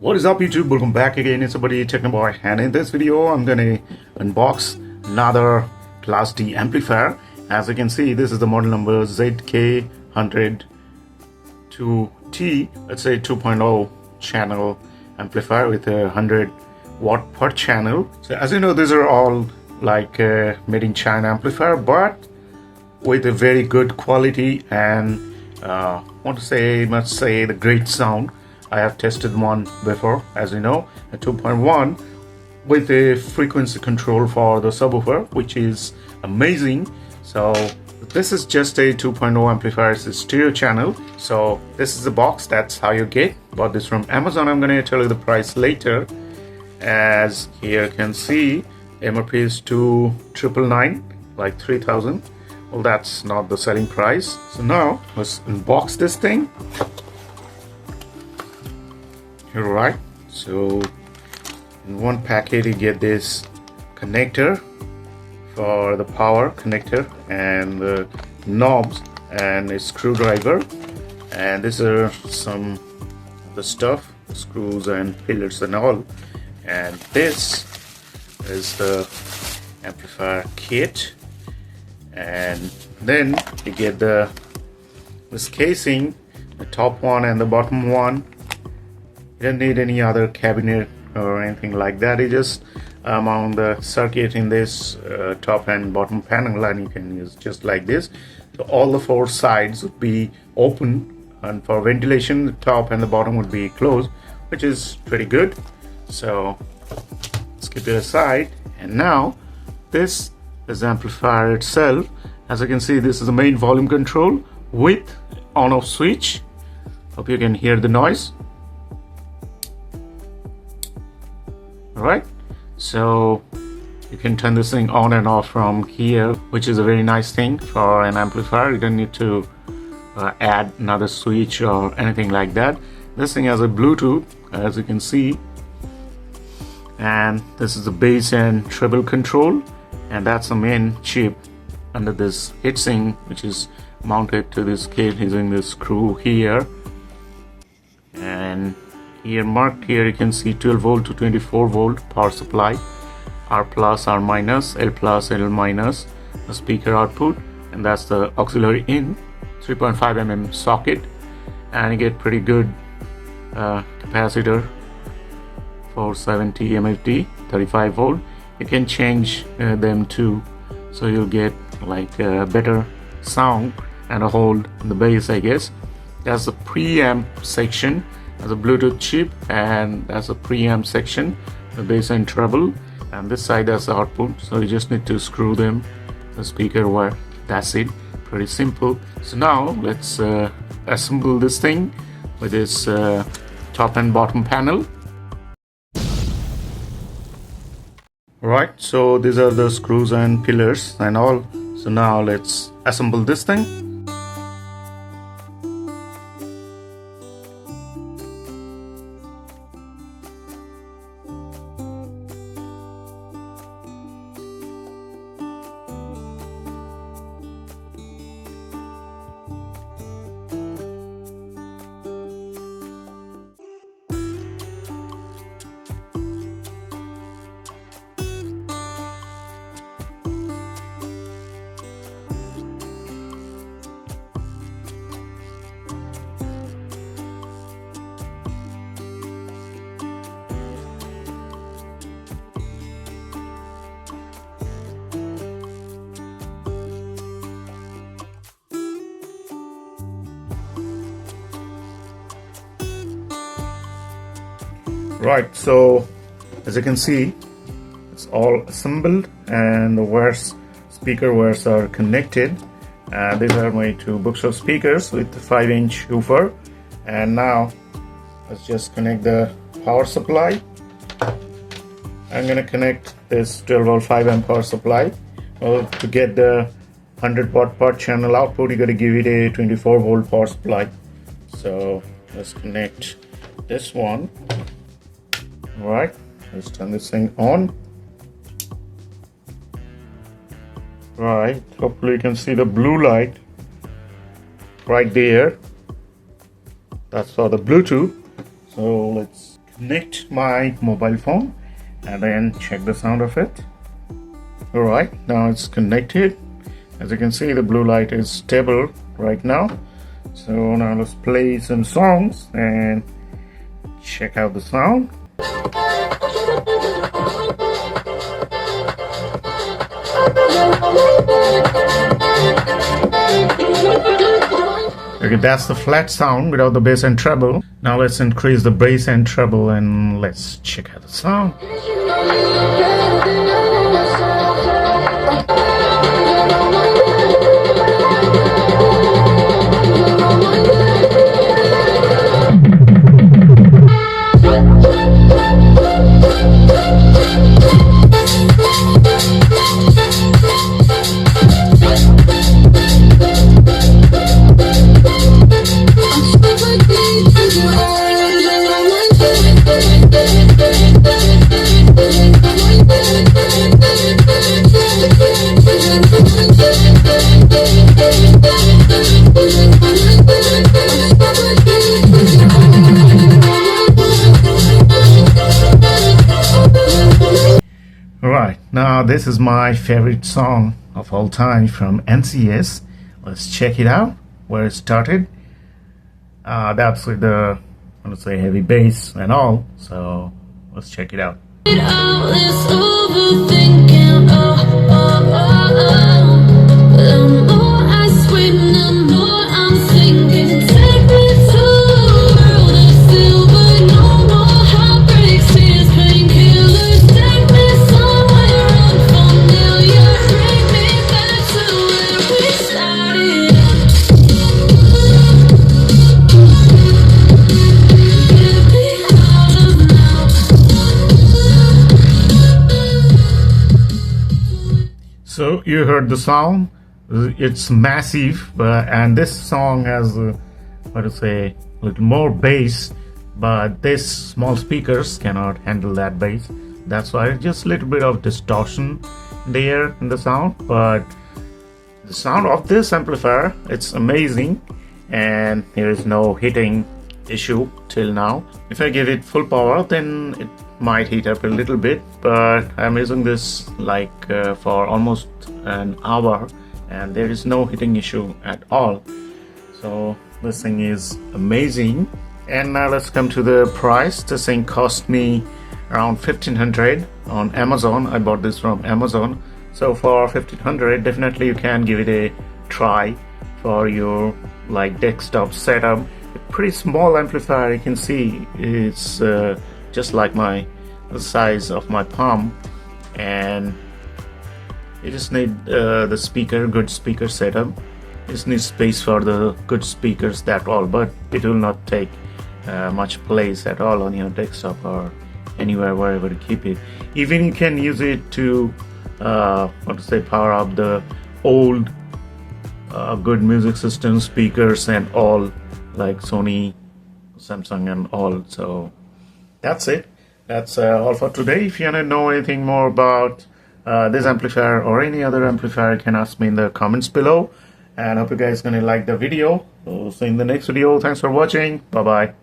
What is up YouTube? Welcome back again. It's somebody technoboy, and in this video I'm gonna unbox another Class D amplifier. As you can see, this is the model number ZK-1002T. It's a 2.0 channel amplifier with a 100 watt per channel. So as you know, these are all like made in China amplifier, but with a very good quality and must say the great sound. I have tested one before, as you know, a 2.1 with a frequency control for the subwoofer, which is amazing. So this is just a 2.0 amplifier. It's a stereo channel. So this is the box. That's how you get. Bought this from Amazon. I'm going to tell you the price later. As here you can see, MRP is 2,999, like 3,000. Well, that's not the selling price. So now let's unbox this thing. Alright, so in one packet you get this connector for the power connector and the knobs and a screwdriver, and these are some of the stuff, screws and pillars and all, and this is the amplifier kit. And then you get this casing, the top one and the bottom one. You don't need any other cabinet or anything like that. You just mount the circuit in this top and bottom panel, and you can use just like this. So all the four sides would be open, and for ventilation the top and the bottom would be closed, which is pretty good. So let's keep it aside. And now this is the amplifier itself. As you can see, this is the main volume control with on-off switch. Hope you can hear the noise. Alright, so you can turn this thing on and off from here, which is a very nice thing for an amplifier. You don't need to add another switch or anything like that. This thing has a Bluetooth, as you can see, and this is the bass and treble control, and that's the main chip under this heatsink, which is mounted to this kit using this screw here. And here marked here you can see 12 volt to 24 volt power supply, R plus, R minus, L plus, L minus, the speaker output, and that's the auxiliary in, 3.5 mm socket, and you get pretty good capacitor, 470 mFT, 35 volt. You can change them too, so you'll get like a better sound and a hold in the bass, I guess. That's the preamp section. There's a Bluetooth chip, and that's a preamp section, the bass and treble, and this side has the output, so you just need to screw them the speaker wire. That's it, pretty simple. So now let's assemble this thing with this top and bottom panel. Right, so these are the screws and pillars and all. So now let's assemble this thing. Right, so as you can see, it's all assembled and the wires, speaker wires are connected. These are my two bookshelf speakers with the 5-inch woofer. And now let's just connect the power supply. I'm gonna connect this 12 volt 5 amp power supply. Well, to get the 100 watt per channel output, you gotta give it a 24 volt power supply. So let's connect this one. Alright, let's turn this thing on. Right, hopefully you can see the blue light right there. That's for the Bluetooth. So let's connect my mobile phone and then check the sound of it. Alright, now it's connected. As you can see, the blue light is stable right now. So now let's play some songs and check out the sound. Okay, that's the flat sound without the bass and treble. Now let's increase the bass and treble and let's check out the sound. Alright, now this is my favorite song of all time from NCS. Let's check it out, where it started. That's with the, I want to say, heavy bass and all, so let's check it out. So you heard the sound. It's massive, and this song has what to say, a little more bass, but this small speakers cannot handle that bass. That's why just a little bit of distortion there in the sound, but the sound of this amplifier, it's amazing, and there is no heating issue till now. If I give it full power, then it might heat up a little bit, but I'm using this like for almost an hour and there is no heating issue at all. So this thing is amazing. And now let's come to the price. This thing cost me around 1500 on Amazon. I bought this from Amazon. So for 1500, definitely you can give it a try for your like desktop setup. A pretty small amplifier, you can see it's just like the size of my palm, and you just need the speaker, good speaker setup. You just need space for the good speakers, that all, but it will not take much place at all on your desktop or anywhere wherever you keep it. Even you can use it to power up the old good music system speakers and all, like Sony, Samsung and all. So that's it. That's all for today. If you want to know anything more about this amplifier or any other amplifier, you can ask me in the comments below. And I hope you guys are going to like the video. So see you in the next video. Thanks for watching. Bye bye.